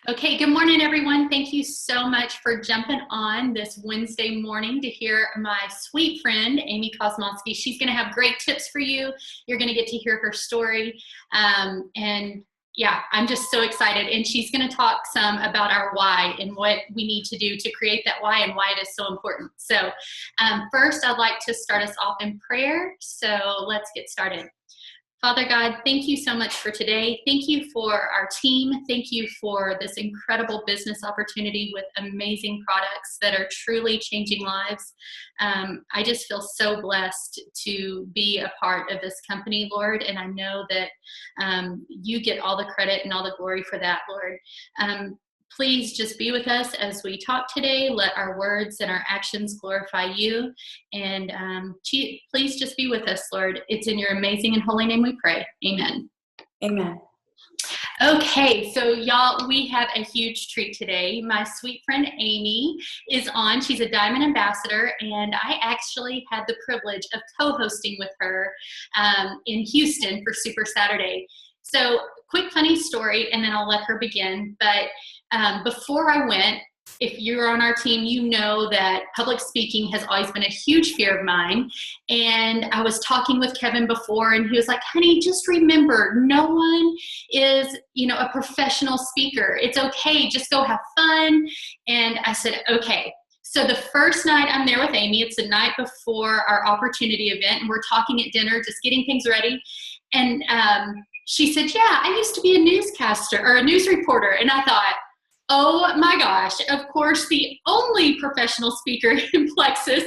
Okay, good morning, everyone. Thank you so much for jumping on this Wednesday morning to hear my sweet friend, Amy Kosmalski. She's going to have great tips for you. You're going to get to hear her story. And yeah, I'm just so excited. And she's going to talk some about our why and what we need to do to create that why and why it is so important. So first, I'd like to start us off in prayer. So let's get started. Father God, thank you so much for today. Thank you for our team. Thank you for this incredible business opportunity with amazing products that are truly changing lives. I just feel so blessed to be a part of this company, Lord, and I know that you get all the credit and all the glory for that, Lord. Please just be with us as we talk today. Let our words and our actions glorify you. And please just be with us, Lord. It's in your amazing and holy name we pray. Amen. Amen. Okay, so y'all, we have a huge treat today. My sweet friend Amy is on. She's a Diamond Ambassador, and I actually had the privilege of co-hosting with her in Houston for Super Saturday. So quick funny story, and then I'll let her begin. But before I went, if you're on our team, you know that public speaking has always been a huge fear of mine. And I was talking with Kevin before, and he was like, honey, just remember, no one is, a professional speaker. It's okay. Just go have fun. And I said, okay. So the first night I'm there with Amy, it's the night before our opportunity event, and we're talking at dinner, just getting things ready. And she said, yeah, I used to be a newscaster or a news reporter. And I thought, oh my gosh, of course, the only professional speaker in Plexus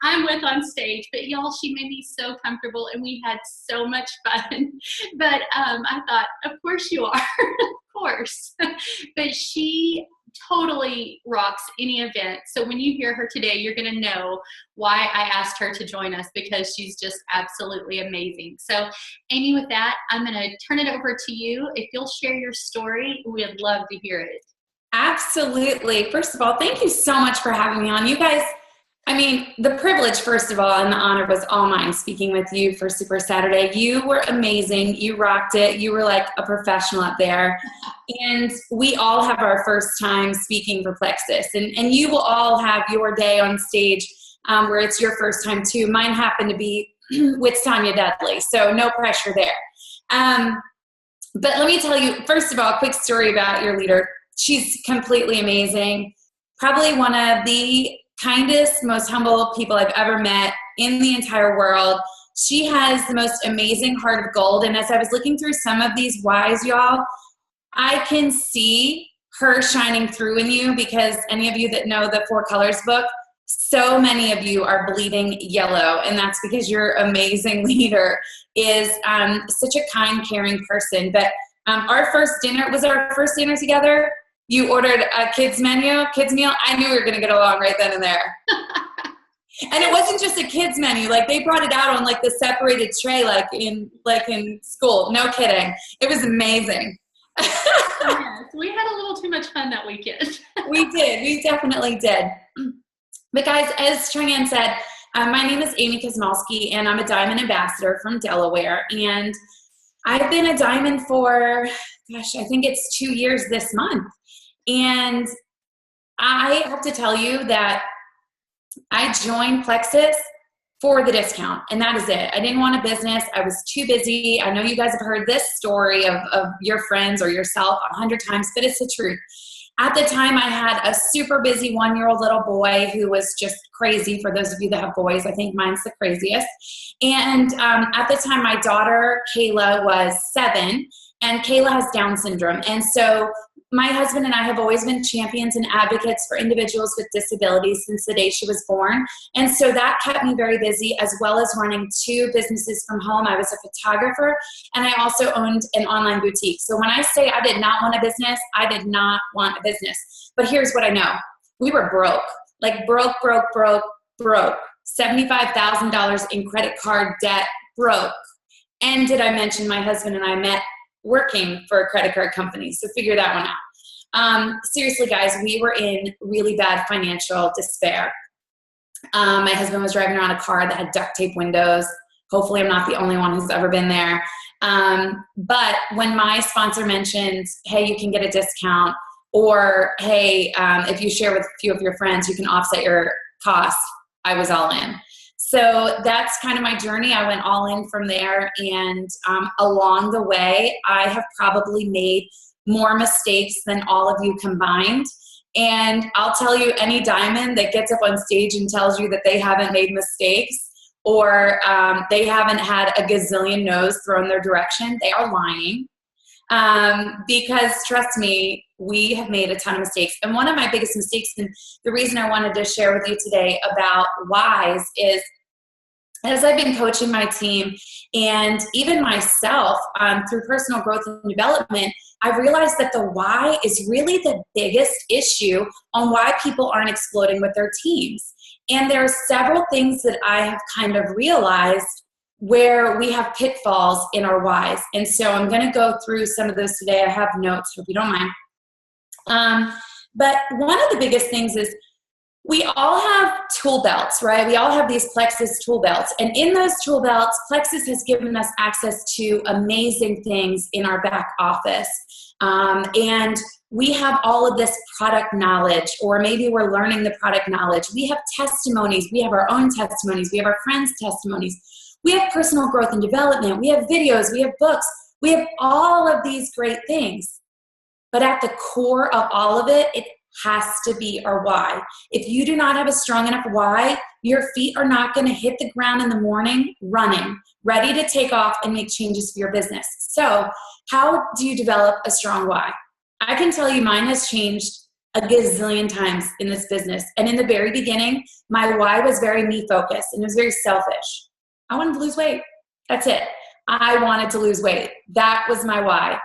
I'm with on stage. But y'all, she made me so comfortable and we had so much fun. But I thought, of course you are, of course. But she totally rocks any event. So when you hear her today, you're going to know why I asked her to join us, because she's just absolutely amazing. So Amy, with that, I'm going to turn it over to you. If you'll share your story, we'd love to hear it. Absolutely. First of all, thank you so much for having me on. You guys, the privilege, first of all, and the honor was all mine speaking with you for Super Saturday. You were amazing. You rocked it. You were like a professional up there. And we all have our first time speaking for Plexus. And you will all have your day on stage where it's your first time too. Mine happened to be with Tanya Dudley, so no pressure there. But let me tell you, first of all, a quick story about your leader. She's completely amazing. Probably one of the kindest, most humble people I've ever met in the entire world. She has the most amazing heart of gold. And as I was looking through some of these whys, y'all, I can see her shining through in you, because any of you that know the Four Colors book, so many of you are bleeding yellow. And that's because your amazing leader is such a kind, caring person. But our first dinner together. You ordered a kids meal. I knew we were going to get along right then and there. And it wasn't just a kids menu. Like, they brought it out on like the separated tray, like in school. No kidding. It was amazing. Yes, we had a little too much fun that weekend. We did. We definitely did. But guys, as Cheyenne said, my name is Amy Kosmalski, and I'm a Diamond Ambassador from Delaware. And I've been a Diamond for, I think it's 2 years this month. And I have to tell you that I joined Plexus for the discount, and that is it. I didn't want a business. I was too busy. I know you guys have heard this story of your friends or yourself 100 times, but it's the truth. At the time, I had a super busy 1-year-old little boy who was just crazy. For those of you that have boys, I think mine's the craziest. And at the time, my daughter, Kayla, was 7, and Kayla has Down syndrome. And so my husband and I have always been champions and advocates for individuals with disabilities since the day she was born. And so that kept me very busy, as well as running 2 businesses from home. I was a photographer, and I also owned an online boutique. So when I say I did not want a business, I did not want a business. But here's what I know. We were broke, like broke. $75,000 in credit card debt, broke. And did I mention my husband and I met working for a credit card company? So figure that one out. Seriously, guys, we were in really bad financial despair. My husband was driving around a car that had duct tape windows. Hopefully I'm not the only one who's ever been there. But when my sponsor mentioned, hey, you can get a discount, or, hey, if you share with a few of your friends, you can offset your costs. I was all in. So that's kind of my journey. I went all in from there. And along the way, I have probably made more mistakes than all of you combined. And I'll tell you, any diamond that gets up on stage and tells you that they haven't made mistakes, or they haven't had a gazillion no's thrown their direction, they are lying. Because trust me, we have made a ton of mistakes. And one of my biggest mistakes, and the reason I wanted to share with you today about whys, is as I've been coaching my team and even myself through personal growth and development, I've realized that the why is really the biggest issue on why people aren't exploding with their teams. And there are several things that I have kind of realized where we have pitfalls in our whys. And so I'm going to go through some of those today. I have notes, hope you don't mind. But one of the biggest things is we all have tool belts, right? We all have these Plexus tool belts. And in those tool belts, Plexus has given us access to amazing things in our back office. And we have all of this product knowledge, or maybe we're learning the product knowledge. We have testimonies. We have our own testimonies. We have our friends' testimonies. We have personal growth and development. We have videos. We have books. We have all of these great things. But at the core of all of it, it has to be our why. If you do not have a strong enough why, your feet are not going to hit the ground in the morning running, ready to take off and make changes for your business. So how do you develop a strong why? I can tell you mine has changed a gazillion times in this business. And in the very beginning, my why was very me focused and it was very selfish. I wanted to lose weight. That's it. I wanted to lose weight. That was my why.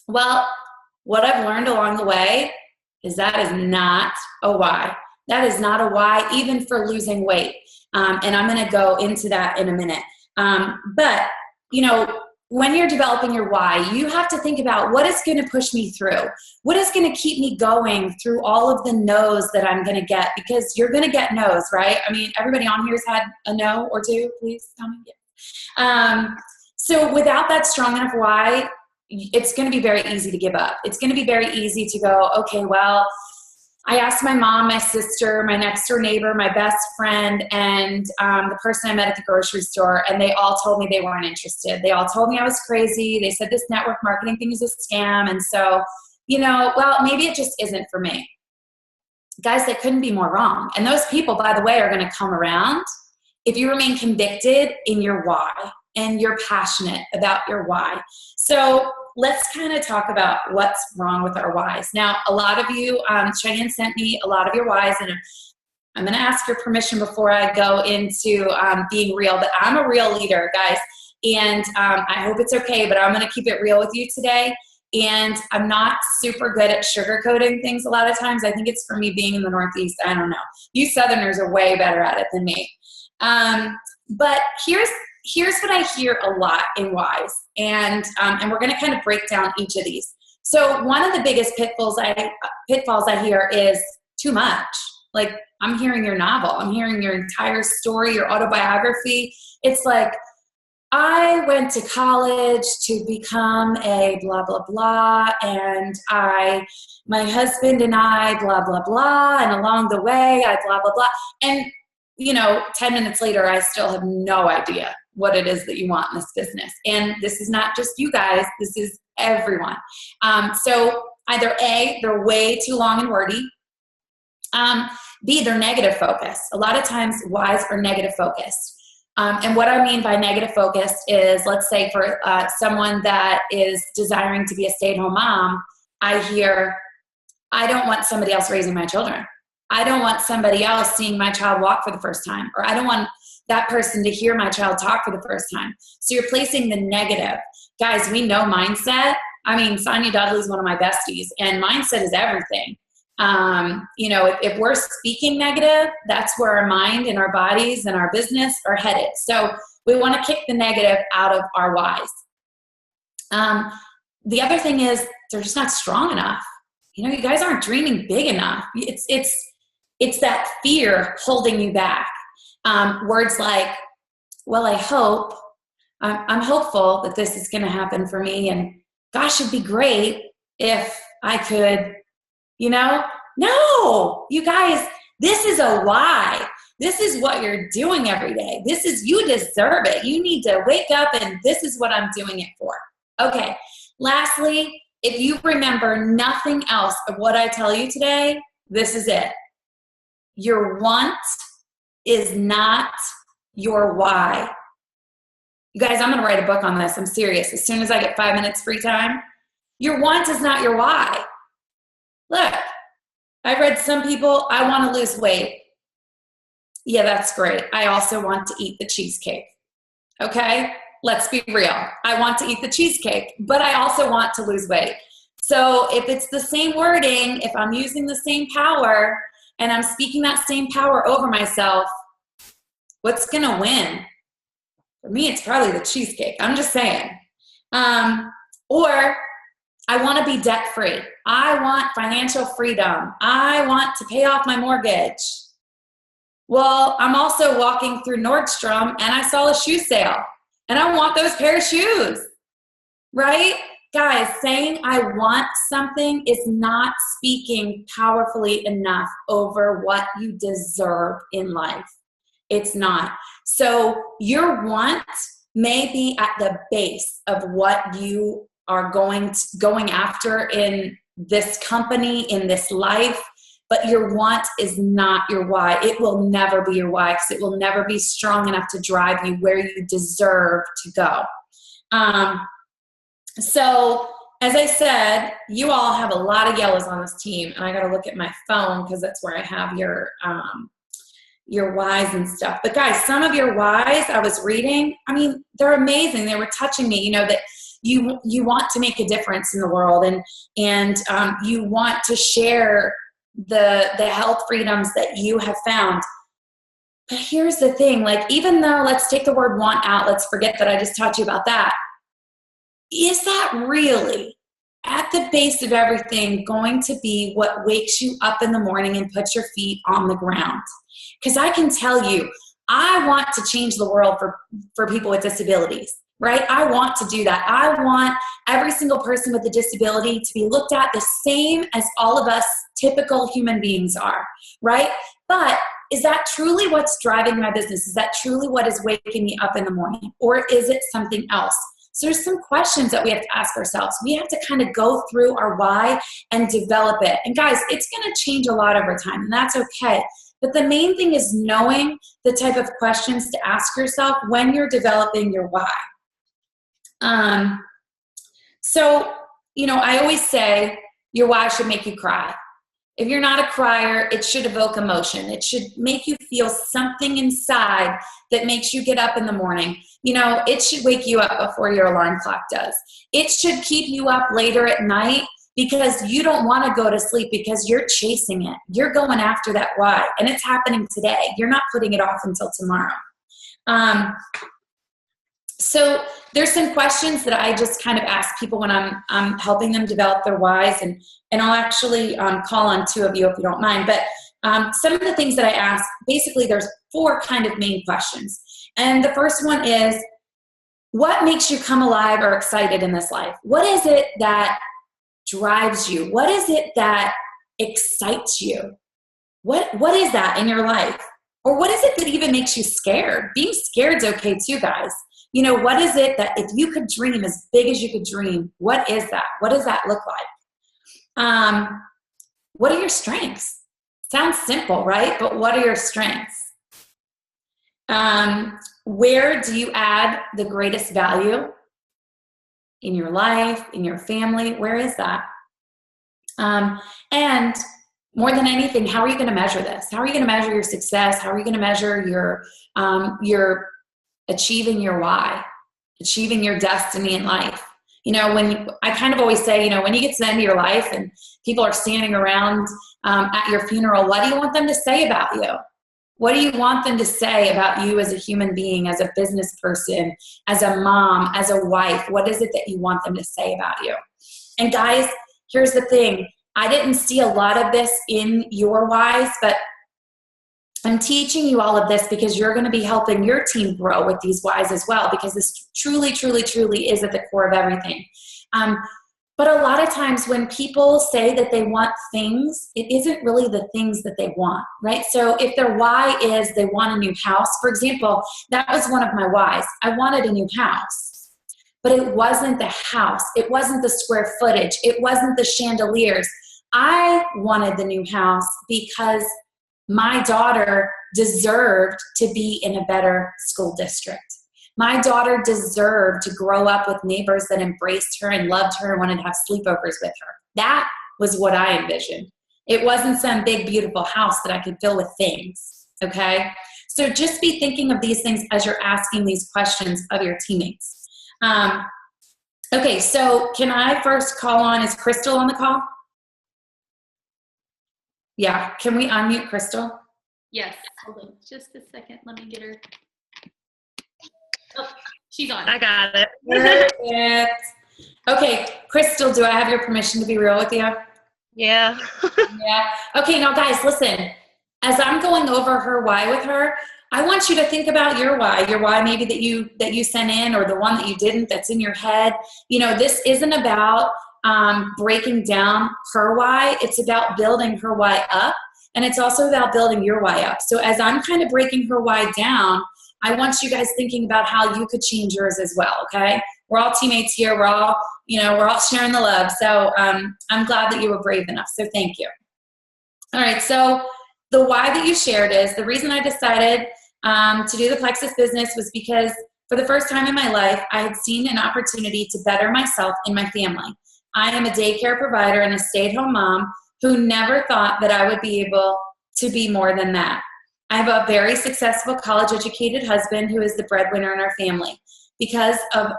Well, what I've learned along the way is that is not a why. That is not a why, even for losing weight. And I'm going to go into that in a minute. But, you know, when you're developing your why, you have to think about what is going to push me through. What is going to keep me going through all of the no's that I'm going to get? Because you're going to get no's, right? I mean, everybody on here has had a no or two. Please tell me. So without that strong enough why, it's going to be very easy to give up. It's going to be very easy to go, okay, well, I asked my mom, my sister, my next door neighbor, my best friend, and the person I met at the grocery store, and they all told me they weren't interested. They all told me I was crazy. They said this network marketing thing is a scam. And so, you know, well, maybe it just isn't for me. Guys, they couldn't be more wrong. And those people, by the way, are going to come around if you remain convicted in your why and you're passionate about your why. So let's kind of talk about what's wrong with our whys. Now, a lot of you, Cheyenne sent me a lot of your whys, and I'm going to ask your permission before I go into being real, but I'm a real leader, guys, and I hope it's okay, but I'm going to keep it real with you today. And I'm not super good at sugarcoating things a lot of times. I think it's for me being in the Northeast. I don't know. You Southerners are way better at it than me. But here's what I hear a lot in whys, and we're going to kind of break down each of these. So one of the biggest pitfalls I hear is too much. Like, I'm hearing your novel, I'm hearing your entire story, your autobiography. It's like, I went to college to become a blah, blah, blah, and my husband and I, blah, blah, blah, and along the way, I blah, blah, blah. And, you know, 10 minutes later, I still have no idea what it is that you want in this business. And this is not just you guys, this is everyone. So either A, they're way too long and wordy. B, they're negative focused. A lot of times whys are negative focused. And what I mean by negative focused is, let's say for someone that is desiring to be a stay-at-home mom, I hear, I don't want somebody else raising my children. I don't want somebody else seeing my child walk for the first time, or I don't want that person to hear my child talk for the first time. So you're placing the negative. Guys, we know mindset. I mean, Sonia Dudley's one of my besties, and mindset is everything. You know, if we're speaking negative, that's where our mind and our bodies and our business are headed. So we want to kick the negative out of our whys. The other thing is they're just not strong enough. You know, you guys aren't dreaming big enough. It's that fear holding you back. Words like, well, I hope, I'm hopeful that this is going to happen for me. And gosh, it'd be great if I could You know? No, you guys, this is a why. This is what you're doing every day. You deserve it. You need to wake up and this is what I'm doing it for. Okay. Lastly, if you remember nothing else of what I tell you today, this is it. Your want is not your why. You guys, I'm going to write a book on this. I'm serious. As soon as I get 5 minutes free time, your want is not your why. Look, I read some people, I want to lose weight. Yeah, that's great. I also want to eat the cheesecake. Okay? Let's be real. I want to eat the cheesecake, but I also want to lose weight. So if it's the same wording, if I'm using the same power and I'm speaking that same power over myself, what's going to win? For me, it's probably the cheesecake. I'm just saying. Or I want to be debt-free. I want financial freedom. I want to pay off my mortgage. Well, I'm also walking through Nordstrom and I saw a shoe sale and I want those pair of shoes, right? Guys, saying I want something is not speaking powerfully enough over what you deserve in life. It's not. So your want may be at the base of what you are going after in this company, in this life, but your want is not your why. It will never be your why because it will never be strong enough to drive you where you deserve to go. So as I said, you all have a lot of yellows on this team, and I got to look at my phone because that's where I have your whys and stuff. But guys, some of your whys I was reading, I mean, they're amazing. They were touching me, that you want to make a difference in the world and you want to share the health freedoms that you have found. But here's the thing, even though, let's take the word want out, let's forget that I just taught you about that. Is that really at the base of everything going to be what wakes you up in the morning and puts your feet on the ground? Because I can tell you, I want to change the world for people with disabilities, right? I want to do that. I want every single person with a disability to be looked at the same as all of us typical human beings are, right? But is that truly what's driving my business? Is that truly what is waking me up in the morning? Or is it something else? So there's some questions that we have to ask ourselves. We have to kind of go through our why and develop it. And guys, it's going to change a lot over time, and that's okay. But the main thing is knowing the type of questions to ask yourself when you're developing your why. So, I always say your why should make you cry. If you're not a crier, it should evoke emotion. It should make you feel something inside that makes you get up in the morning. It should wake you up before your alarm clock does. It should keep you up later at night because you don't want to go to sleep because you're chasing it. You're going after that why, and it's happening today. You're not putting it off until tomorrow. So there's some questions that I just kind of ask people when I'm helping them develop their whys, and I'll actually call on two of you if you don't mind. But some of the things that I ask, basically there's 4 kind of main questions. And the first one is, what makes you come alive or excited in this life? What is it that drives you? What is it that excites you? What is that in your life? Or what is it that even makes you scared? Being scared is okay too, guys. What is it that if you could dream as big as you could dream, what is that? What does that look like? What are your strengths? Sounds simple, right? But what are your strengths? Where do you add the greatest value in your life, in your family? Where is that? And more than anything, how are you going to measure this? How are you going to measure your success? How are you going to measure your achieving your why, achieving your destiny in life? When I kind of always say, when you get to the end of your life and people are standing around at your funeral, what do you want them to say about you? What do you want them to say about you as a human being, as a business person, as a mom, as a wife? What is it that you want them to say about you? And guys, here's the thing. I didn't see a lot of this in your whys, but I'm teaching you all of this because you're going to be helping your team grow with these whys as well, because this truly, truly, truly is at the core of everything. But a lot of times when people say that they want things, it isn't really the things that they want, right? So if their why is they want a new house, for example, that was one of my whys. I wanted a new house, but it wasn't the house. It wasn't the square footage. It wasn't the chandeliers. I wanted the new house because my daughter deserved to be in a better school district. My daughter deserved to grow up with neighbors that embraced her and loved her and wanted to have sleepovers with her. That was what I envisioned. It wasn't some big, beautiful house that I could fill with things, okay? So just be thinking of these things as you're asking these questions of your teammates. Okay, so can I first call on, is Crystal on the call? Yeah, can we unmute Crystal? Yes, hold on just a second. Let me get her. Oh, she's on. I got it. Perfect. Okay, Crystal, do I have your permission to be real with you? Yeah. Yeah. Okay, now guys, listen. As I'm going over her why with her, I want you to think about your why maybe that you sent in, or the one that you didn't, that's in your head. You know, this isn't about breaking down her why. It's about building her why up, and it's also about building your why up. So as I'm kind of breaking her why down, I want you guys thinking about how you could change yours as well, okay? We're all teammates here. We're all sharing the love. So I'm glad that you were brave enough. So thank you. All right, so the why that you shared is, the reason I decided to do the Plexus business was because for the first time in my life, I had seen an opportunity to better myself and my family. I am a daycare provider and a stay-at-home mom who never thought that I would be able to be more than that. I have a very successful college-educated husband who is the breadwinner in our family. Because of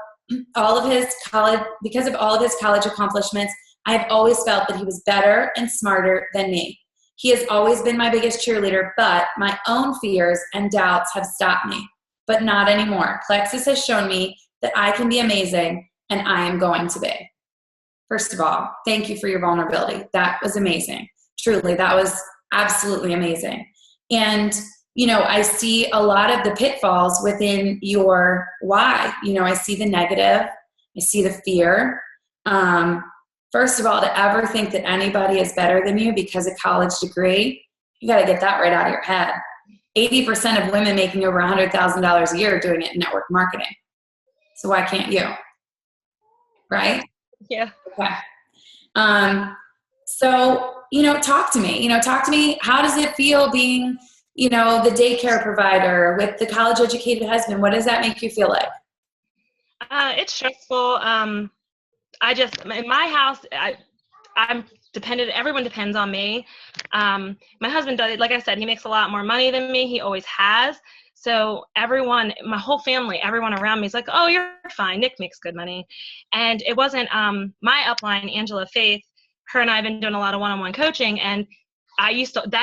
all of his college accomplishments, I have always felt that he was better and smarter than me. He has always been my biggest cheerleader, but my own fears and doubts have stopped me. But not anymore. Plexus has shown me that I can be amazing, and I am going to be. First of all, thank you for your vulnerability. That was amazing. Truly, that was absolutely amazing. And, you know, I see a lot of the pitfalls within your why. You know, I see the negative. I see the fear. First of all, to ever think that anybody is better than you because of college degree, you got to get that right out of your head. 80% of women making over $100,000 a year are doing it in network marketing. So why can't you? Right? Yeah. Okay. So, you know, talk to me. How does it feel being, you know, the daycare provider with the college educated husband? What does that make you feel like? It's stressful. In my house, I'm dependent. Everyone depends on me. My husband does, like I said, he makes a lot more money than me. He always has. So everyone, my whole family, everyone around me is like, oh, you're fine. Nick makes good money. And it wasn't my upline, Angela Faith. Her and I have been doing a lot of one-on-one coaching, and that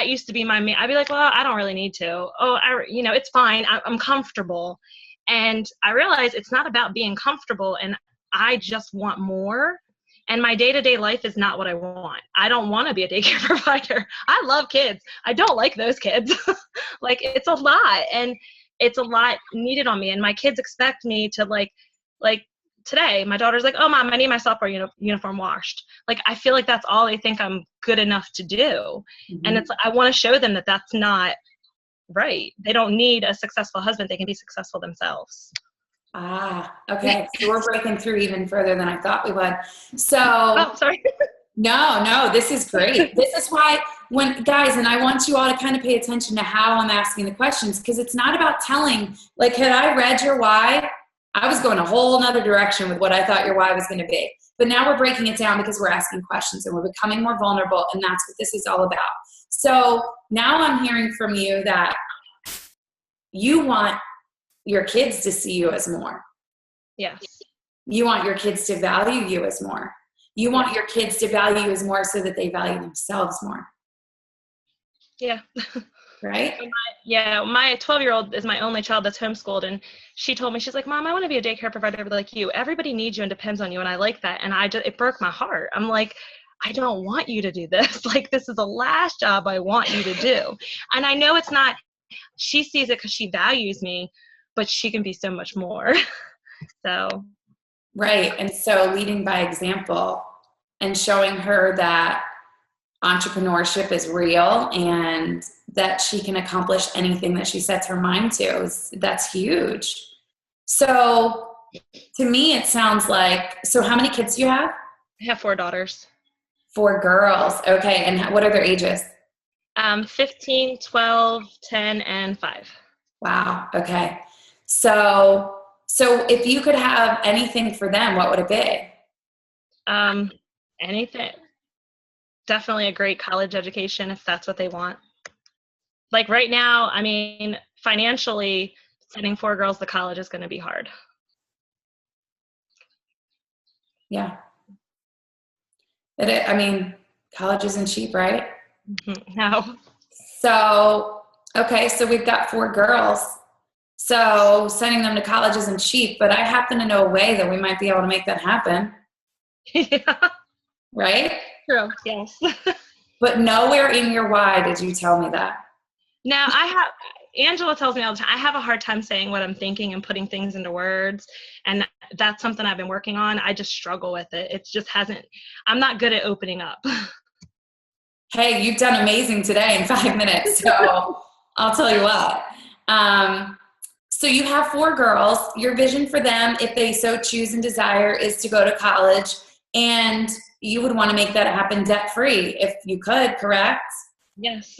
used to be my main. I'd be like, well, I don't really need to. Oh, it's fine. I'm comfortable. And I realized it's not about being comfortable, and I just want more. And my day-to-day life is not what I want. I don't want to be a daycare provider. I love kids. I don't like those kids. Like, it's a lot, and it's a lot needed on me. And my kids expect me to like today, my daughter's like, oh, Mom, I need my software uniform washed. Like, I feel like that's all they think I'm good enough to do. Mm-hmm. And it's, I want to show them that that's not right. They don't need a successful husband. They can be successful themselves. Okay. So we're breaking through even further than I thought we would. So, oh, sorry. No, this is great. This is why guys, and I want you all to kind of pay attention to how I'm asking the questions, because it's not about telling, like, had I read your why, I was going a whole nother direction with what I thought your why was going to be. But now we're breaking it down because we're asking questions and we're becoming more vulnerable, and that's what this is all about. So now I'm hearing from you that you want your kids to see you as more. Yes. You want your kids to value you as more. You want your kids to value you as more so that they value themselves more. Yeah. Right? My 12-year-old is my only child that's homeschooled, and she told me, she's like, Mom, I want to be a daycare provider like you. Everybody needs you and depends on you, and I like that. And it broke my heart. I'm like, I don't want you to do this. Like, this is the last job I want you to do. And I know it's not, she sees it because she values me, but she can be so much more. So. Right. And so leading by example and showing her that entrepreneurship is real and that she can accomplish anything that she sets her mind to. That's huge. So to me, it sounds like, so how many kids do you have? I have 4 daughters. 4 girls. Okay. And what are their ages? 15, 12, 10, and 5. Wow. Okay. So if you could have anything for them, what would it be? Anything. Definitely a great college education if that's what they want. Like right now, I mean, financially, sending 4 girls to college is going to be hard. Yeah. I mean, college isn't cheap, right? No. So, okay, so we've got 4 girls. So sending them to college isn't cheap, but I happen to know a way that we might be able to make that happen. Yeah. Right? True. Yes. But nowhere in your why did you tell me that. Now, Angela tells me all the time, I have a hard time saying what I'm thinking and putting things into words. And that's something I've been working on. I just struggle with it. It just I'm not good at opening up. Hey, you've done amazing today in 5 minutes. So I'll tell you what. So you have 4 girls. Your vision for them, if they so choose and desire, is to go to college. And you would want to make that happen debt-free if you could, correct? Yes.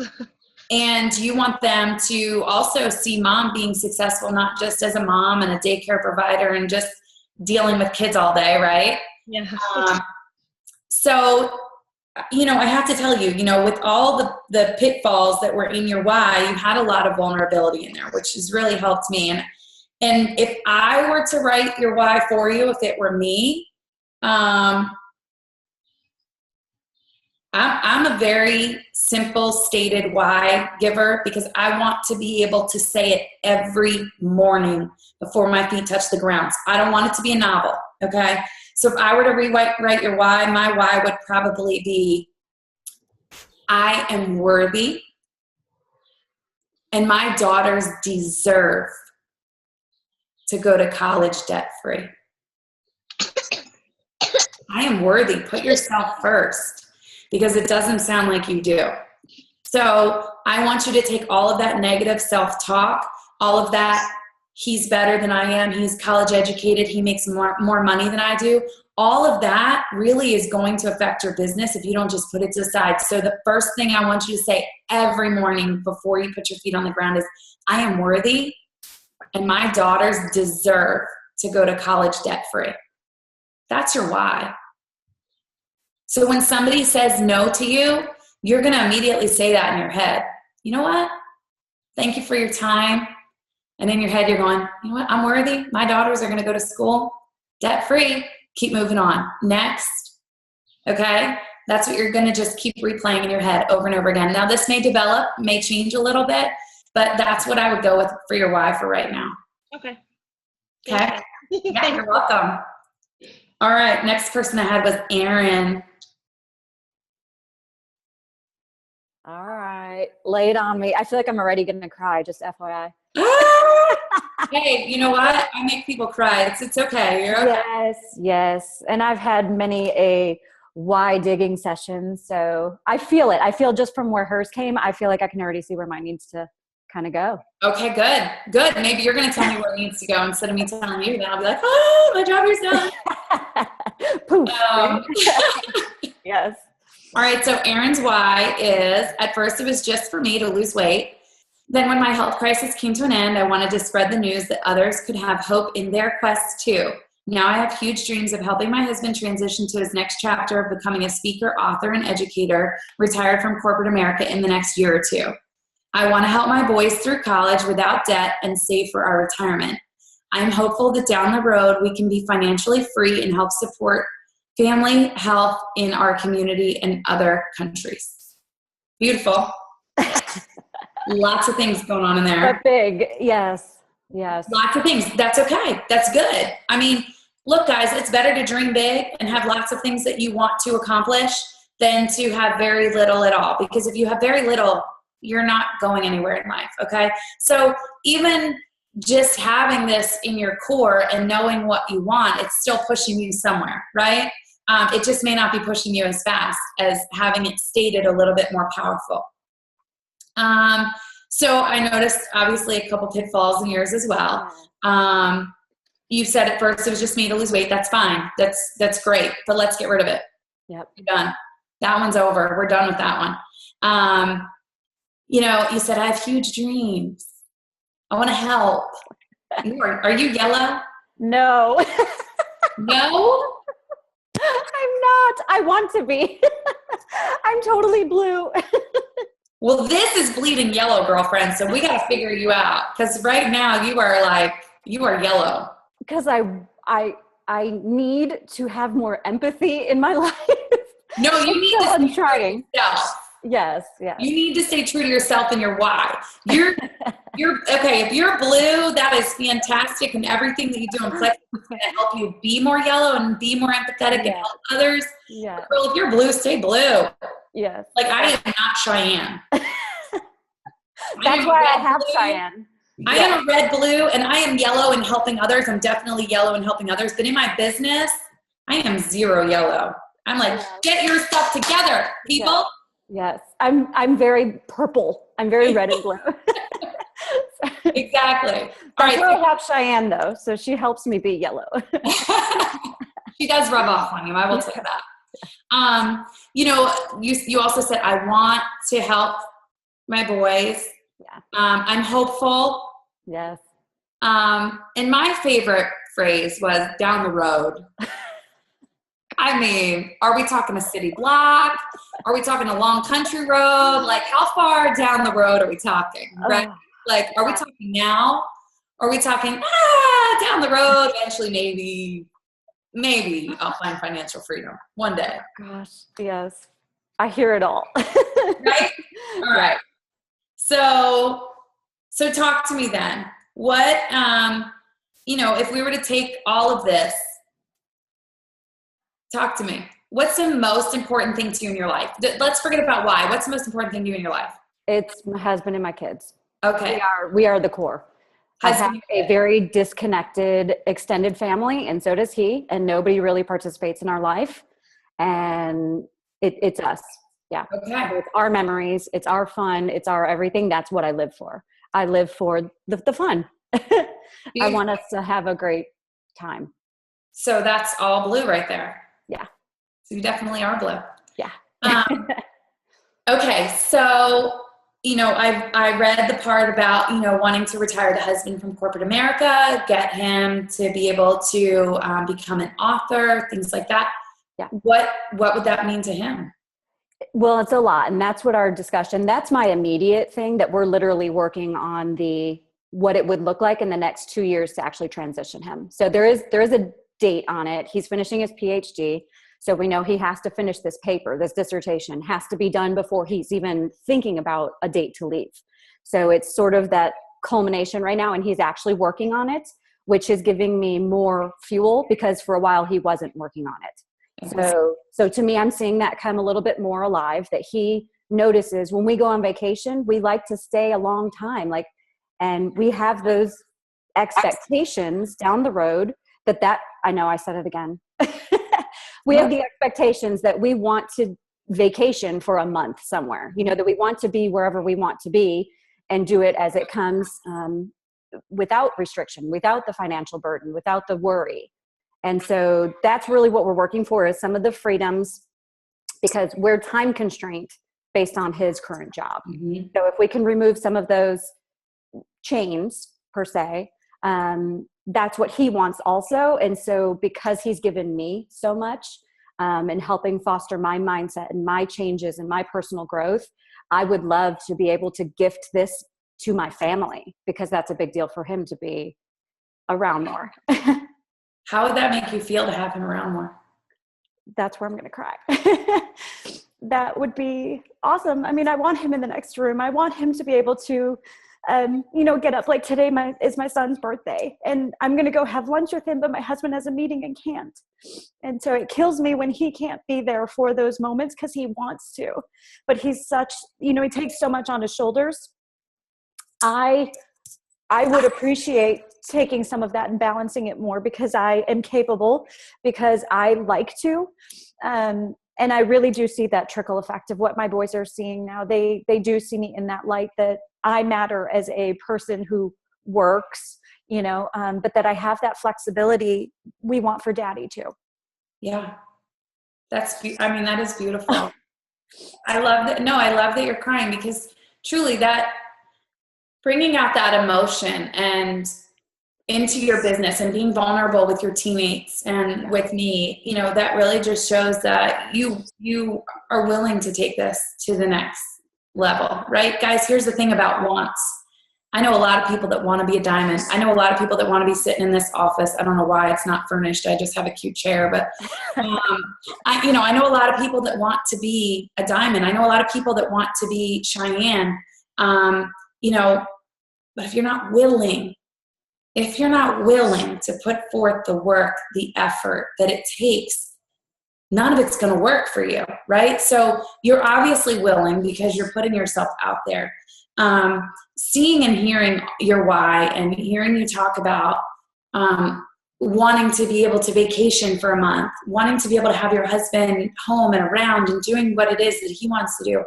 And you want them to also see mom being successful, not just as a mom and a daycare provider and just dealing with kids all day, right? Yeah. So, I have to tell you, with all the pitfalls that were in your why, you had a lot of vulnerability in there, which has really helped me. And if I were to write your why for you, if it were me, I'm a very simple stated why giver because I want to be able to say it every morning before my feet touch the ground. I don't want it to be a novel, okay? So if I were to rewrite your why, my why would probably be, I am worthy and my daughters deserve to go to college debt-free. I am worthy. Put yourself first. Because it doesn't sound like you do. So I want you to take all of that negative self-talk, all of that, he's better than I am, he's college educated, he makes more money than I do. All of that really is going to affect your business if you don't just put it to the side. So the first thing I want you to say every morning before you put your feet on the ground is, I am worthy and my daughters deserve to go to college debt-free. That's your why. So when somebody says no to you, you're going to immediately say that in your head. You know what? Thank you for your time. And in your head, you're going, you know what? I'm worthy. My daughters are going to go to school debt-free. Keep moving on. Next. Okay? That's what you're going to just keep replaying in your head over and over again. Now, this may develop, may change a little bit, but that's what I would go with for your why for right now. Okay. Okay? Yeah, you're welcome. All right. Next person I had was Erin. All right. Lay it on me. I feel like I'm already going to cry, just FYI. Hey, you know what? I make people cry. It's okay. You're okay. Yes. And I've had many a why digging sessions. So I feel it. I feel just from where hers came, I feel like I can already see where mine needs to kind of go. Okay, good. Maybe you're going to tell me where it needs to go instead of me telling you. Then I'll be like, oh, my job is done. Poof. Yes. All right, so Erin's why is, at first it was just for me to lose weight. Then when my health crisis came to an end, I wanted to spread the news that others could have hope in their quest too. Now I have huge dreams of helping my husband transition to his next chapter of becoming a speaker, author, and educator, retired from corporate America in the next year or 2. I want to help my boys through college without debt and save for our retirement. I am hopeful that down the road we can be financially free and help support family health in our community and other countries. Beautiful. Lots of things going on in there. But big, yes. Lots of things. That's okay. That's good. I mean, look, guys, it's better to dream big and have lots of things that you want to accomplish than to have very little at all. Because if you have very little, you're not going anywhere in life, okay? So even just having this in your core and knowing what you want, it's still pushing you somewhere, right? It just may not be pushing you as fast as having it stated a little bit more powerful. So I noticed obviously a couple pitfalls in yours as well. You said at first it was just me to lose weight. That's fine. That's great. But let's get rid of it. Yep. You're done. That one's over. We're done with that one. You said I have huge dreams. I want to help. Are you yellow? No. No? I'm not. I want to be. I'm totally blue. Well, this is bleeding yellow, girlfriend. So we got to figure you out. Because right now you are yellow. Because I need to have more empathy in my life. No, you need to I'm trying. yourself. Yes. You need to stay true to yourself and your why. You're okay. If you're blue, that is fantastic, and everything that you do in Flex is going to help you be more yellow and be more empathetic and help others. Yeah. But girl, if you're blue, stay blue. Yes. Like I am not Cheyenne. That's why I have Cheyenne. I am a red, blue, and I am yellow and helping others. I'm definitely yellow and helping others. But in my business, I am zero yellow. I'm like, get your stuff together, people. Yes. I'm very purple. I'm very red and blue. Exactly. That's why I have Cheyenne though. So she helps me be yellow. She does rub off on you. I will take that. You also said, I want to help my boys. Yeah. I'm hopeful. Yes. And my favorite phrase was down the road. I mean, are we talking a city block? Are we talking a long country road? Like, how far down the road are we talking, right? Like, are we talking now? Are we talking, down the road, eventually maybe I'll find financial freedom one day. Gosh, yes. I hear it all. Right? All right. So talk to me then. What, if we were to take all of this, talk to me. What's the most important thing to you in your life? Let's forget about why. What's the most important thing to you in your life? It's my husband and my kids. Okay. We are the core. I have a very disconnected extended family, and so does he, and nobody really participates in our life. And it's us. Yeah. Okay. So it's our memories. It's our fun. It's our everything. That's what I live for. I live for the fun. I want us to have a great time. So that's all blue right there. Yeah. So you definitely are blue. Yeah. Okay. So, I read the part about, wanting to retire the husband from corporate America, get him to be able to become an author, things like that. Yeah. What would that mean to him? Well, it's a lot. And that's what our discussion, that's my immediate thing that we're literally working on what it would look like in the next 2 years to actually transition him. So there is a date on it. He's finishing his PhD. So we know he has to finish this paper, this dissertation has to be done before he's even thinking about a date to leave. So it's sort of that culmination right now, and he's actually working on it, which is giving me more fuel because for a while he wasn't working on it. So to me, I'm seeing that come a little bit more alive, that he notices when we go on vacation, we like to stay a long time, and we have those expectations down the road that I know I said it again. We have the expectations that we want to vacation for a month somewhere, that we want to be wherever we want to be and do it as it comes, without restriction, without the financial burden, without the worry. And so that's really what we're working for, is some of the freedoms, because we're time constrained based on his current job. Mm-hmm. So if we can remove some of those chains per se, that's what he wants also. And so because he's given me so much and helping foster my mindset and my changes and my personal growth, I would love to be able to gift this to my family, because that's a big deal for him to be around more. How would that make you feel to have him around more? That's where I'm going to cry. That would be awesome. I mean, I want him in the next room. I want him to be able to get up. Like today is my son's birthday, and I'm going to go have lunch with him, but my husband has a meeting and can't. And so it kills me when he can't be there for those moments because he wants to, but he's such, he takes so much on his shoulders. I I would appreciate taking some of that and balancing it more, because I am capable, because I like to. And I really do see that trickle effect of what my boys are seeing now. They do see me in that light, that I matter as a person who works, but that I have that flexibility we want for daddy too. Yeah. That is beautiful. I love that. No, I love that you're crying, because truly that bringing out that emotion and into your business and being vulnerable with your teammates and with me, that really just shows that you are willing to take this to the next level, right? Guys, here's the thing about wants. I know a lot of people that want to be a diamond. I know a lot of people that want to be sitting in this office. I don't know why it's not furnished. I just have a cute chair, but I know a lot of people that want to be a diamond. I know a lot of people that want to be Cheyenne. But if you're not willing to put forth the work, the effort that it takes, none of it's going to work for you, right? So you're obviously willing because you're putting yourself out there. Seeing and hearing your why and hearing you talk about wanting to be able to vacation for a month, wanting to be able to have your husband home and around and doing what it is that he wants to do.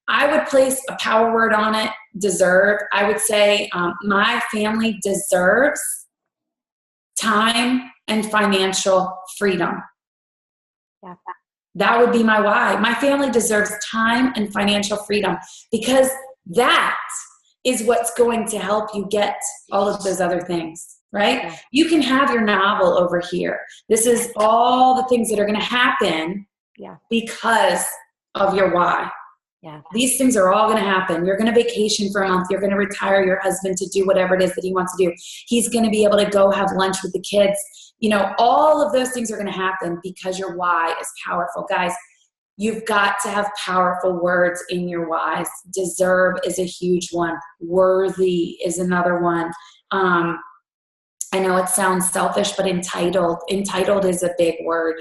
I would place a power word on it, deserve. I would say my family deserves time and financial freedom. Yeah. That would be my why. My family deserves time and financial freedom, because that is what's going to help you get all of those other things, right? Yeah. You can have your novel over here. This is all the things that are going to happen because of your why. Yeah. These things are all going to happen. You're going to vacation for a month. You're going to retire your husband to do whatever it is that he wants to do. He's going to be able to go have lunch with the kids. All of those things are going to happen because your why is powerful. Guys, you've got to have powerful words in your whys. Deserve is a huge one. Worthy is another one. I know it sounds selfish, but entitled is a big word,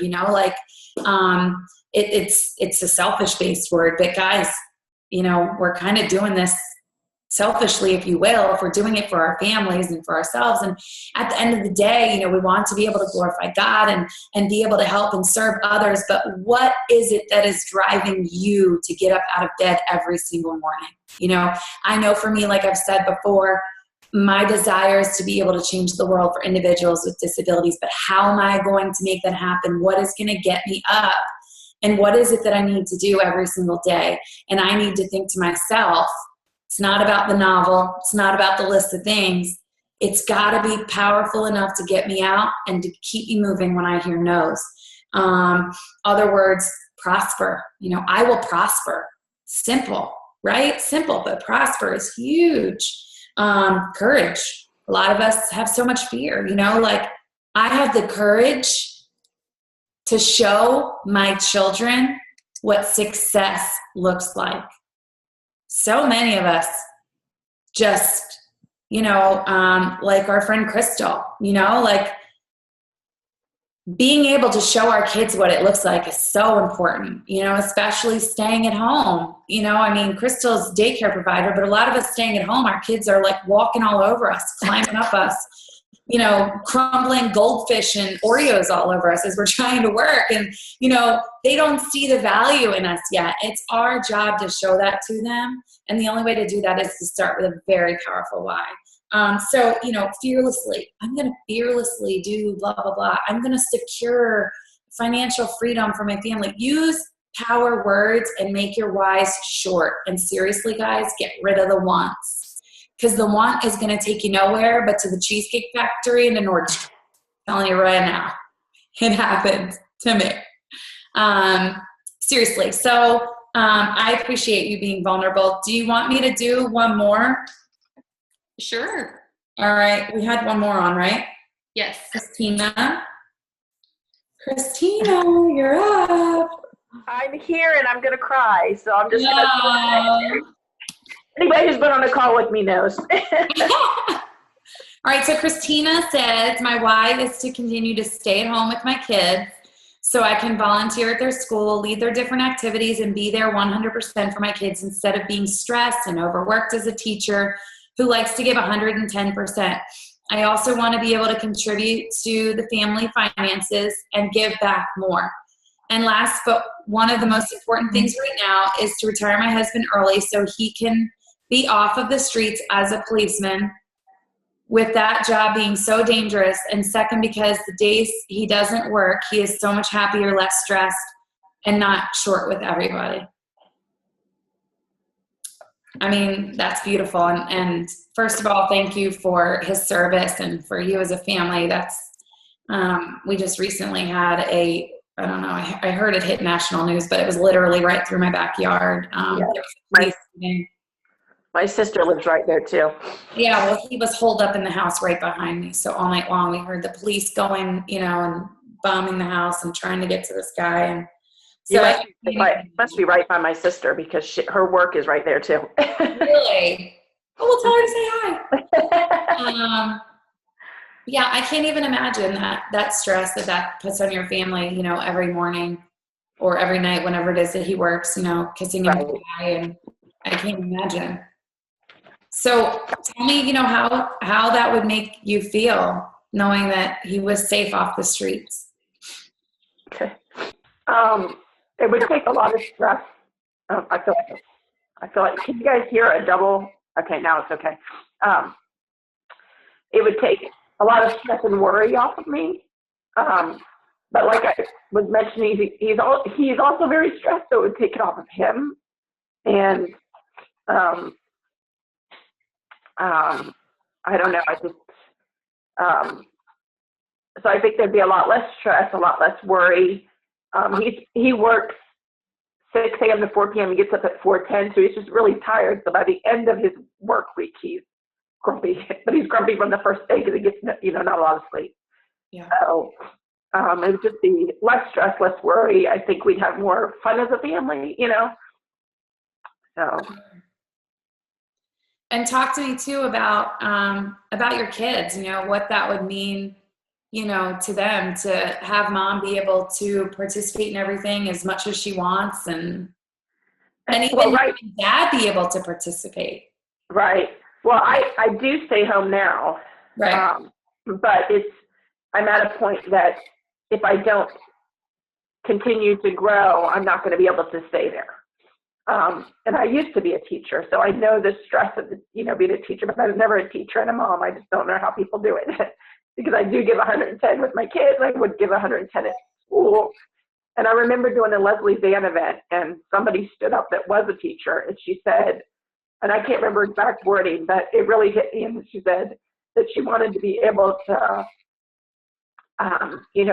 it's a selfish-based word, but guys, we're kind of doing this selfishly, if you will, if we're doing it for our families and for ourselves. And at the end of the day, we want to be able to glorify God and be able to help and serve others. But what is it that is driving you to get up out of bed every single morning? I know for me, like I've said before, my desire is to be able to change the world for individuals with disabilities. But how am I going to make that happen? What is going to get me up? And what is it that I need to do every single day? And I need to think to myself, it's not about the novel. It's not about the list of things. It's got to be powerful enough to get me out and to keep me moving when I hear no's. Other words, prosper. I will prosper. Simple, right? Simple, but prosper is huge. Courage. A lot of us have so much fear, I have the courage to show my children what success looks like. So many of us just, like our friend Crystal, being able to show our kids what it looks like is so important, especially staying at home. Crystal's daycare provider, but a lot of us staying at home, our kids are like walking all over us, climbing up us, crumbling goldfish and Oreos all over us as we're trying to work. And, they don't see the value in us yet. It's our job to show that to them. And the only way to do that is to start with a very powerful why. Fearlessly, I'm going to fearlessly do blah, blah, blah. I'm going to secure financial freedom for my family. Use power words and make your whys short. And seriously, guys, get rid of the wants. Because the want is going to take you nowhere but to the Cheesecake Factory and to Nordstrom. I'm telling you right now. It happened to me. Seriously. So I appreciate you being vulnerable. Do you want me to do one more? Sure. All right. We had one more on, right? Yes. Christina, you're up. I'm here and I'm going to cry. So I'm just going to... Anybody who's been on a call with me knows. All right, so Christina says, my why is to continue to stay at home with my kids so I can volunteer at their school, lead their different activities, and be there 100% for my kids instead of being stressed and overworked as a teacher who likes to give 110%. I also want to be able to contribute to the family finances and give back more. And last, but one of the most important things right now is to retire my husband early so he can be off of the streets as a policeman, with that job being so dangerous. And second, because the days he doesn't work, he is so much happier, less stressed, and not short with everybody. I mean, that's beautiful. And first of all, thank you for his service and for you as a family. That's, we just recently had I don't know, I heard it hit national news, but it was literally right through my backyard. My sister lives right there too. Yeah, well, he was holed up in the house right behind me. So all night long we heard the police going, and bombing the house and trying to get to this guy. And so must be right by my sister because her work is right there too. Really? Oh, we'll tell her to say hi. Yeah, I can't even imagine that stress that puts on your family, every morning or every night, whenever it is that he works, kissing him goodbye, and I can't imagine. So tell me, how that would make you feel knowing that he was safe off the streets. Okay. It would take a lot of stress. I feel like, can you guys hear a double? Okay, now it's okay. It would take a lot of stress and worry off of me. But like I was mentioning, he's also very stressed, so it would take it off of him. And I don't know. So I think there'd be a lot less stress, a lot less worry. He works 6 a.m. to 4 p.m. He gets up at 4:10, so he's just really tired. So by the end of his work week, he's grumpy. But he's grumpy from the first day because he gets, not a lot of sleep. Yeah. So it would just be less stress, less worry. I think we'd have more fun as a family, So. And talk to me too about your kids, what that would mean, to them to have mom be able to participate in everything as much as she wants and even dad be able to participate. Right. Well, I do stay home now. Right. But I'm at a point that if I don't continue to grow, I'm not going to be able to stay there. And I used to be a teacher, so I know the stress of, being a teacher, but I was never a teacher and a mom. I just don't know how people do it because I do give 110 with my kids. I would give 110 at school. And I remember doing a Leslie Van event, and somebody stood up that was a teacher, and she said, and I can't remember exact wording, but it really hit me, and she said that she wanted to be able to,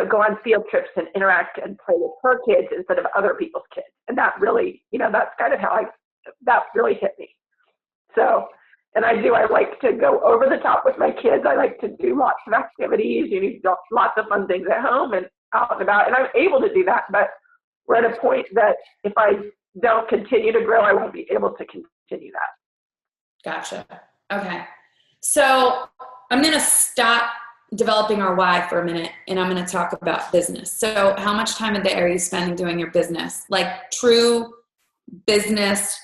go on field trips and interact and play with her kids instead of other people's kids. And that really, that's kind of how that really hit me. So, and I like to go over the top with my kids. I like to do lots of activities, lots of fun things at home and out and about. And I'm able to do that, but we're at a point that if I don't continue to grow, I won't be able to continue that. Gotcha. Okay. So I'm going to stop developing our why for a minute, and I'm going to talk about business. So how much time a day are you spending doing your business? Like true business,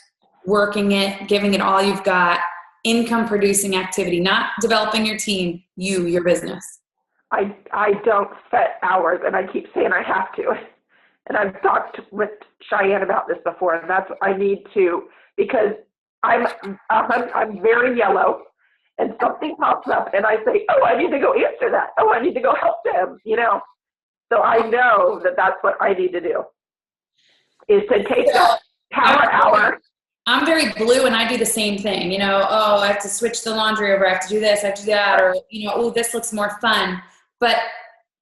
working it, giving it all you've got, income producing activity, not developing your team, your business. I don't set hours, and I keep saying I have to. And I've talked with Cheyenne about this before, and that's what I need to, because I'm very yellow. And something pops up, and I say, oh, I need to go answer that. Oh, I need to go help them, So I know that that's what I need to do, is to take that power hour. I'm very blue, and I do the same thing. I have to switch the laundry over. I have to do this, I have to do that, or, oh, this looks more fun. But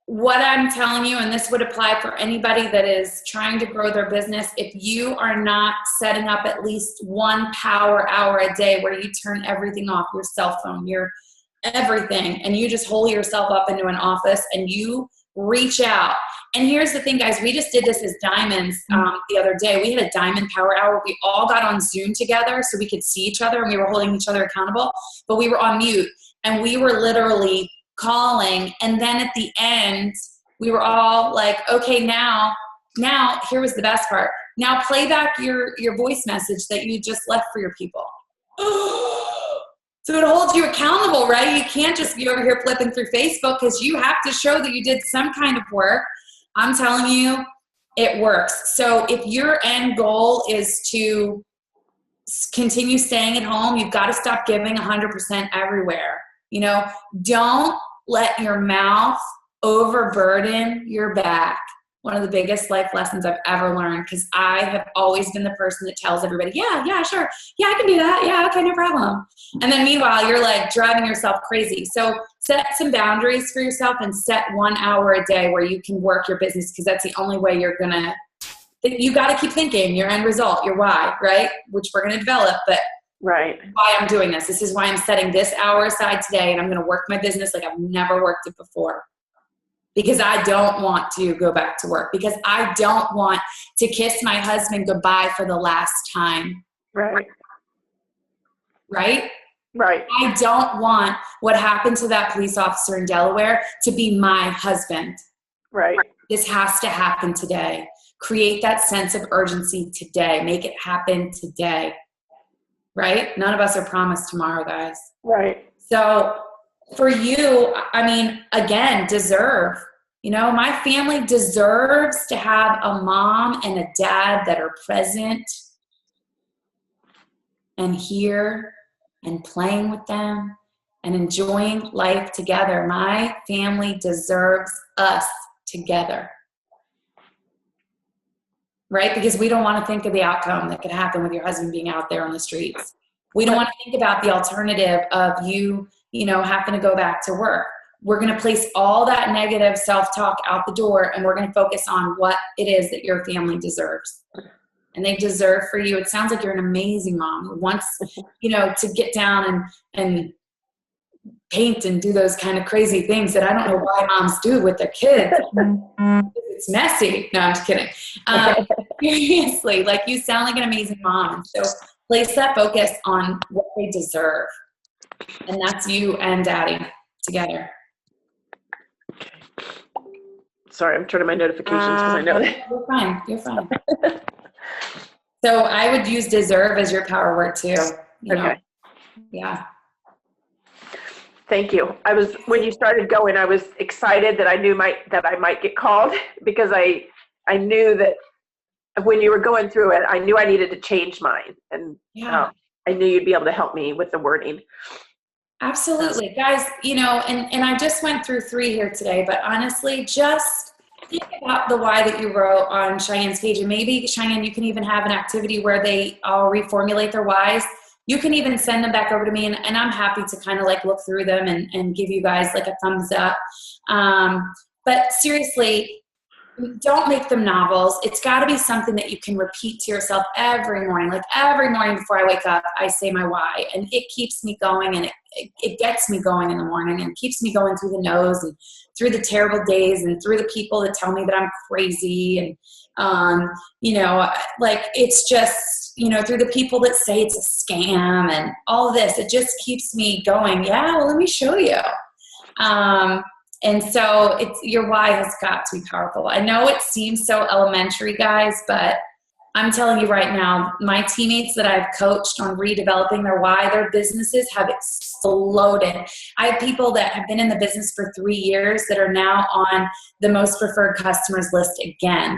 what I'm telling you, and this would apply for anybody that is trying to grow their business, if you are not setting up at least 1 power hour a day where you turn everything off, your cell phone, your everything, and you just hole yourself up into an office and you reach out. And here's the thing, guys, we just did this as Diamonds the other day. We had a Diamond Power Hour. We all got on Zoom together so we could see each other, and we were holding each other accountable, but we were on mute, and we were literally calling. And then at the end, we were all like, okay, now here was the best part. Now play back your voice message that you just left for your people. So it holds you accountable, right? You can't just be over here flipping through Facebook because you have to show that you did some kind of work. I'm telling you, it works. So if your end goal is to continue staying at home, you've got to stop giving 100% everywhere. You know, don't let your mouth overburden your back. One of the biggest life lessons I've ever learned, because I have always been the person that tells everybody, yeah, sure. Yeah, I can do that. Yeah, okay, no problem. And then meanwhile, you're like driving yourself crazy. So set some boundaries for yourself and set 1 hour a day where you can work your business, because that's the only way you're going to, you got to keep thinking your end result, your why, right? Which we're going to develop, but Right. why I'm doing this. This is why I'm setting this hour aside today, and I'm going to work my business like I've never worked it before. Because I don't want to go back to work. Because I don't want to kiss my husband goodbye for the last time. Right. Right? Right. I don't want what happened to that police officer in Delaware to be my husband. Right. This has to happen today. Create that sense of urgency today. Make it happen today. Right? None of us are promised tomorrow, guys. Right. So for you, I mean, again, deserve. You know, my family deserves to have a mom and a dad that are present and here and playing with them and enjoying life together. My family deserves us together. Right? Because we don't want to think of the outcome that could happen with your husband being out there on the streets. We don't want to think about the alternative of you know, having to go back to work. We're going to place all that negative self-talk out the door, and we're going to focus on what it is that your family deserves. And they deserve for you. It sounds like you're an amazing mom who wants, you know, to get down and paint and do those kind of crazy things that I don't know why moms do with their kids. It's messy. No, I'm just kidding. Seriously, like, you sound like an amazing mom. So place that focus on what they deserve. And that's you and daddy together. Sorry, I'm turning my notifications because I know that. You're fine. You're fine. So I would use deserve as your power word too. You know? Okay. Yeah. Thank you. When you started going, I was excited that I knew that I might get called, because I knew that when you were going through it, I knew I needed to change mine, and I knew you'd be able to help me with the wording. Absolutely. Guys, you know, and I just went through 3 here today, but honestly, just think about the why that you wrote on Cheyenne's page. And maybe, Cheyenne, you can even have an activity where they all reformulate their whys. You can even send them back over to me, and I'm happy to kind of like look through them and give you guys like a thumbs up. But seriously, don't make them novels. It's got to be something that you can repeat to yourself every morning. Like every morning before I wake up, I say my why, and it keeps me going, and it gets me going in the morning, and keeps me going through the nose and through the terrible days and through the people that tell me that I'm crazy. And, you know, like, it's just, you know, through the people that say it's a scam and all this, it just keeps me going. Yeah, well, let me show you. And so your why has got to be powerful. I know it seems so elementary, guys, but I'm telling you right now, my teammates that I've coached on redeveloping their why, their businesses have exploded. I have people that have been in the business for 3 years that are now on the most preferred customers list again,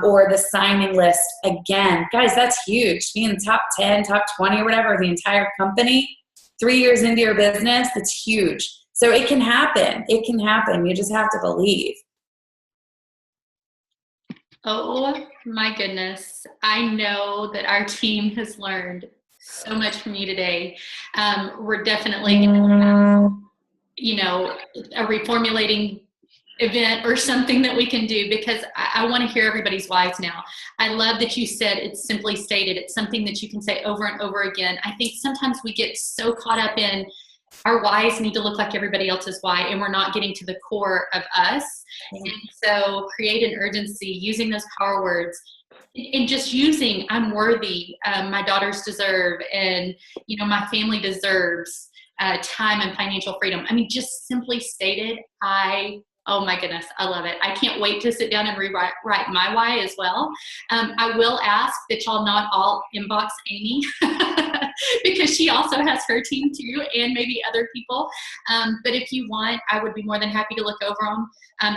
or the signing list again. Guys, that's huge. Being in the top 10, top 20 or whatever, of the entire company, 3 years into your business, that's huge. So it can happen. It can happen. You just have to believe. Oh my goodness. I know that our team has learned so much from you today. We're definitely going to have, you know, a reformulating event or something that we can do, because I want to hear everybody's whys now. I love that you said it's simply stated. It's something that you can say over and over again. I think sometimes we get so caught up in our whys need to look like everybody else's why, and we're not getting to the core of us. And so create an urgency using those power words, and just using I'm worthy, my daughters deserve, and, you know, my family deserves time and financial freedom. I mean, just simply stated, oh my goodness, I love it. I can't wait to sit down and rewrite my why as well. I will ask that y'all not all inbox Amy because she also has her team too, and maybe other people. But if you want, I would be more than happy to look over them.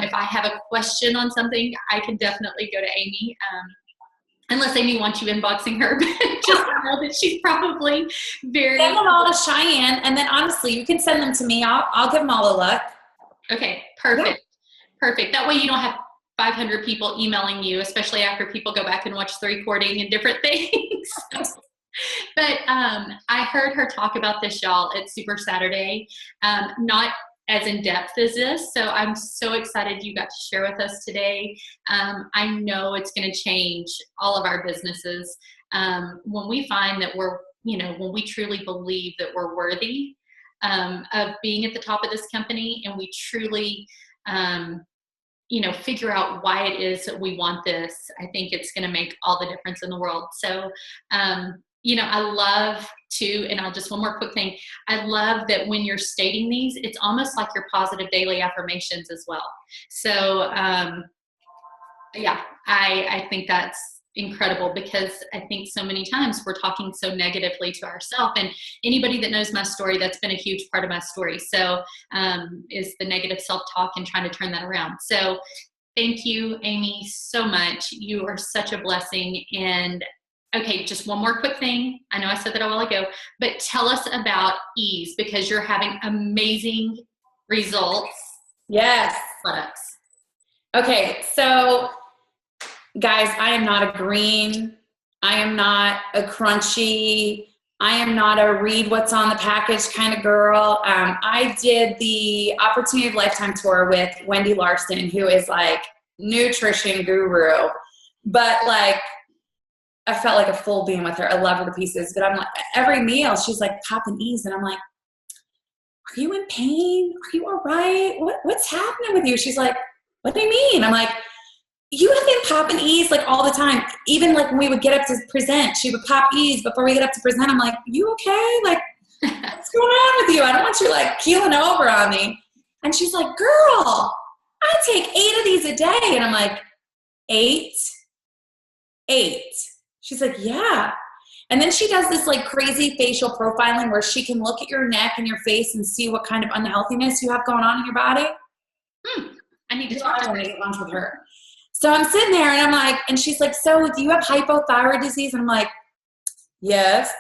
If I have a question on something, I can definitely go to Amy. Unless Amy wants you inboxing her, but just know that she's probably very. Send them all to Cheyenne, and then honestly, you can send them to me. I'll give them all a look. Okay, perfect. Perfect. That way you don't have 500 people emailing you, especially after people go back and watch the recording and different things. But I heard her talk about this, y'all, at Super Saturday. Not as in depth as this. So I'm so excited you got to share with us today. I know it's going to change all of our businesses. When we find that when we truly believe that we're worthy of being at the top of this company, and we truly, figure out why it is that we want this, I think it's going to make all the difference in the world. So, I love to, and I'll just one more quick thing. I love that when you're stating these, it's almost like your positive daily affirmations as well. So, I think that's incredible, because I think so many times we're talking so negatively to ourselves, and anybody that knows my story, that's been a huge part of my story. So, is the negative self-talk and trying to turn that around. So thank you, Amy, so much. You are such a blessing. And okay, just one more quick thing. I know I said that a while ago, but tell us about Ease, because you're having amazing results. Yes. Products. Okay, so guys, I am not a green. I am not a crunchy. I am not a read what's on the package kind of girl. I did the Opportunity of Lifetime tour with Wendy Larson, who is like nutrition guru, but like, I felt like a fool being with her. I love her to pieces, but I'm like, every meal she's like, pop and Ease, and I'm like, are you in pain? Are you all right? What's happening with you? She's like, what do you mean? I'm like, you have been pop and Ease like all the time. Even like when we would get up to present, she would pop Ease before we get up to present. I'm like, you okay? Like, what's going on with you? I don't want you like keeling over on me. And she's like, girl, I take 8 of these a day. And I'm like, 8? She's like, yeah. And then she does this like crazy facial profiling where she can look at your neck and your face and see what kind of unhealthiness you have going on in your body. I need to talk to her. I get lunch with her. So I'm sitting there and I'm like, and she's like, so do you have hypothyroid disease? And I'm like, yes.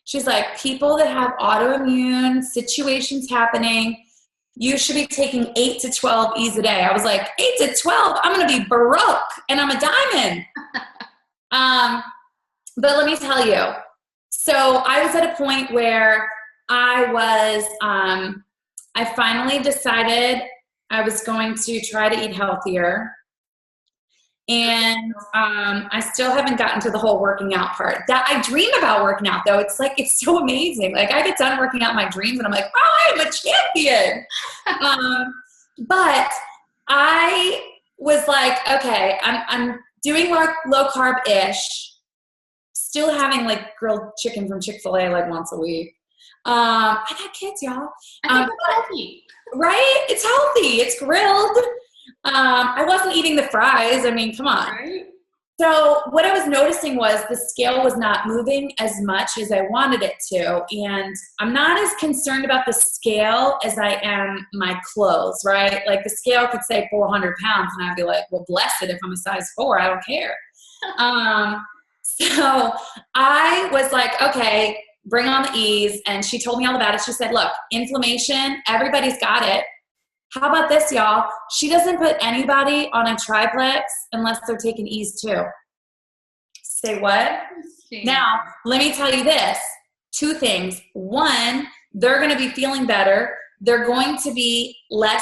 She's like, people that have autoimmune situations happening, you should be taking 8 to 12 E's a day. I was like, 8 to 12? I'm going to be Baroque and I'm a diamond. But let me tell you, so I was at a point where I finally decided I was going to try to eat healthier. And I still haven't gotten to the whole working out part. That I dream about working out, though. It's like, it's so amazing. Like, I get done working out my dreams and I'm like, oh, I'm a champion. But I was like, okay, I'm doing low carb-ish, still having like grilled chicken from Chick-fil-A like once a week. I got kids, y'all. I think it's healthy. Right? It's healthy. It's grilled. I wasn't eating the fries. I mean, come on. Right. So what I was noticing was the scale was not moving as much as I wanted it to. And I'm not as concerned about the scale as I am my clothes, right? Like the scale could say 400 pounds and I'd be like, well, bless it if I'm a size 4. I don't care. So I was like, okay, bring on the Ease. And she told me all about it. She said, look, inflammation, everybody's got it. How about this, y'all? She doesn't put anybody on a triplex unless they're taking Ease too. Say what? Now, let me tell you this. 2 things. 1, they're going to be feeling better. They're going to be less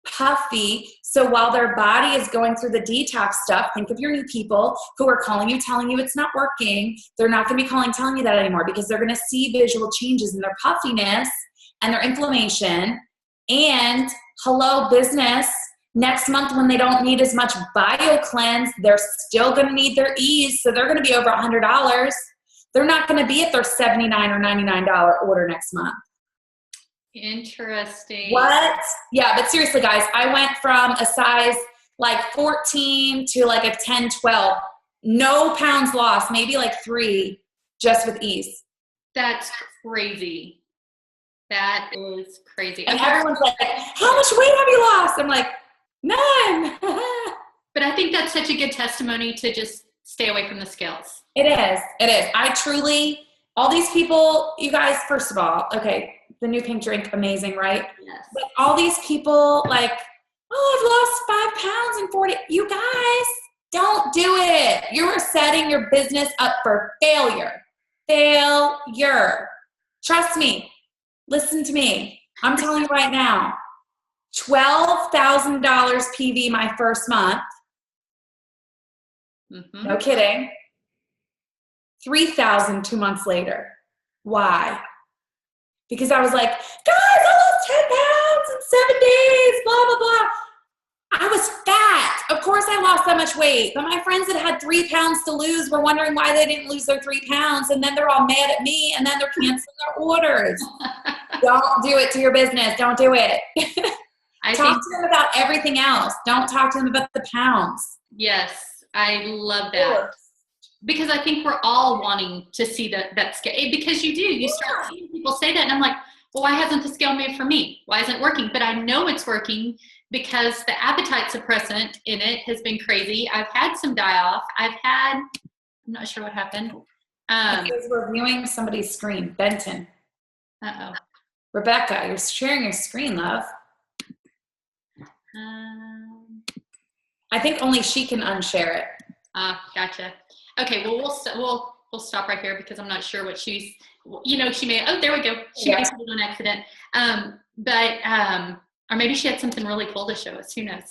puffy. So while their body is going through the detox stuff, think of your new people who are calling you, telling you it's not working. They're not going to be telling you that anymore, because they're going to see visual changes in their puffiness and their inflammation. And hello, business, next month when they don't need as much bio cleanse, they're still going to need their Ease. So they're going to be over $100. They're not going to be at their $79 or $99 order next month. Interesting. What? Yeah, but seriously, guys, I went from a size like 14 to like a 10, 12. No pounds lost, maybe like 3 just with Ease. That's crazy. That is crazy. And everyone's like, how much weight have you lost? I'm like, none. But I think that's such a good testimony to just stay away from the scales. It is. It is. I truly, all these people, you guys, first of all, okay, the new pink drink, amazing, right? Yes. But all these people like, oh, I've lost 5 pounds in 40. You guys, don't do it. You are setting your business up for failure. Failure. Trust me. Listen to me. I'm telling you right now, $12,000 PV my first month. Mm-hmm. No kidding. 3,000 2 months later. Why? Because I was like, guys, I lost 10 pounds in 7 days, blah, blah, blah. I was fat. Of course I lost that much weight. But my friends that had 3 pounds to lose were wondering why they didn't lose their 3 pounds. And then they're all mad at me. And then they're canceling their orders. Don't do it to your business. Don't do it. Talk to them about everything else. Don't talk to them about the pounds. Yes, I love that. Because I think we're all wanting to see that scale. Because you start seeing people say that, and I'm like, well, why hasn't the scale made for me? Why isn't it working? But I know it's working because the appetite suppressant in it has been crazy. I've had some die-off. I'm not sure what happened. Because we're viewing somebody's screen. Benton. Uh-oh. Rebecca, you're sharing your screen, love. I think only she can unshare it. Gotcha. Okay, well, we'll stop right here because I'm not sure what she's, she may, there we go. She may have it on accident. Or maybe she had something really cool to show us. Who knows?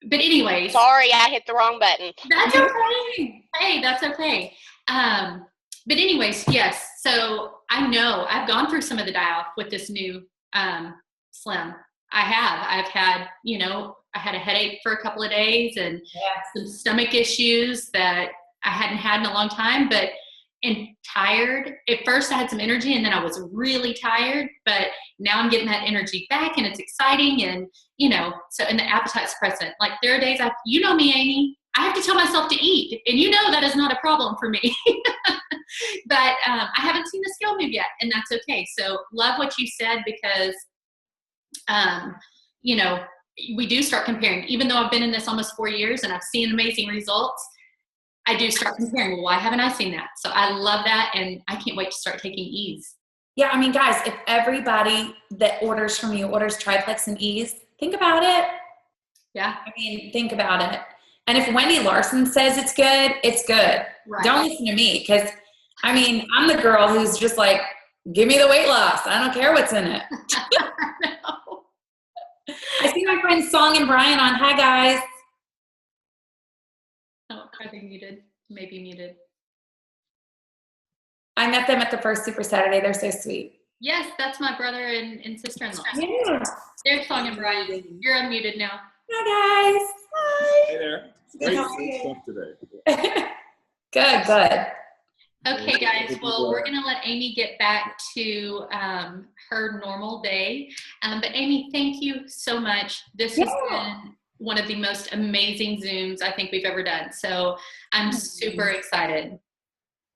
But anyways. Sorry, I hit the wrong button. That's okay. Hey, that's okay. But anyways, yes. So I know I've gone through some of the die-off with this new Slim. I've had, I had a headache for a couple of days and some stomach issues that I hadn't had in a long time, and tired. At first I had some energy and then I was really tired, but now I'm getting that energy back and it's exciting. And, and the appetite suppressant, like there are days you know me, Amy, I have to tell myself to eat, and that is not a problem for me. But I haven't seen the scale move yet, and that's okay. So love what you said because, we do start comparing. Even though I've been in this almost 4 years and I've seen amazing results, I do start comparing. Well, why haven't I seen that? So I love that, and I can't wait to start taking Ease. Yeah, I mean, guys, if everybody that orders from you orders Triplex and Ease, think about it. Yeah. I mean, think about it. And if Wendy Larson says it's good, it's good. Right. Don't listen to me because, I'm the girl who's just like, give me the weight loss. I don't care what's in it. No. I see my friends Song and Brian on. Hi, guys. Oh, I think muted. Maybe muted. I met them at the first Super Saturday. They're so sweet. Yes, that's my brother and sister-in-law. Yeah. There's Song and Brian. You're unmuted now. Hi, guys. Hi. Hey there. Great stuff today. Good. Okay, guys. Well, we're going to let Amy get back to her normal day. But Amy, thank you so much. This has been one of the most amazing Zooms I think we've ever done. So I'm super excited.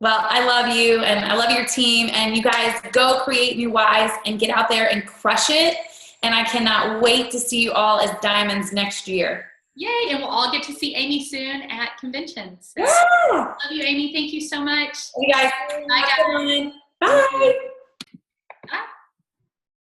Well, I love you and I love your team, and you guys go create new whys and get out there and crush it. And I cannot wait to see you all as diamonds next year. Yay, and we'll all get to see Amy soon at conventions. So, Yeah. love you, Amy. Thank you so much. You guys. Bye, guys. Bye.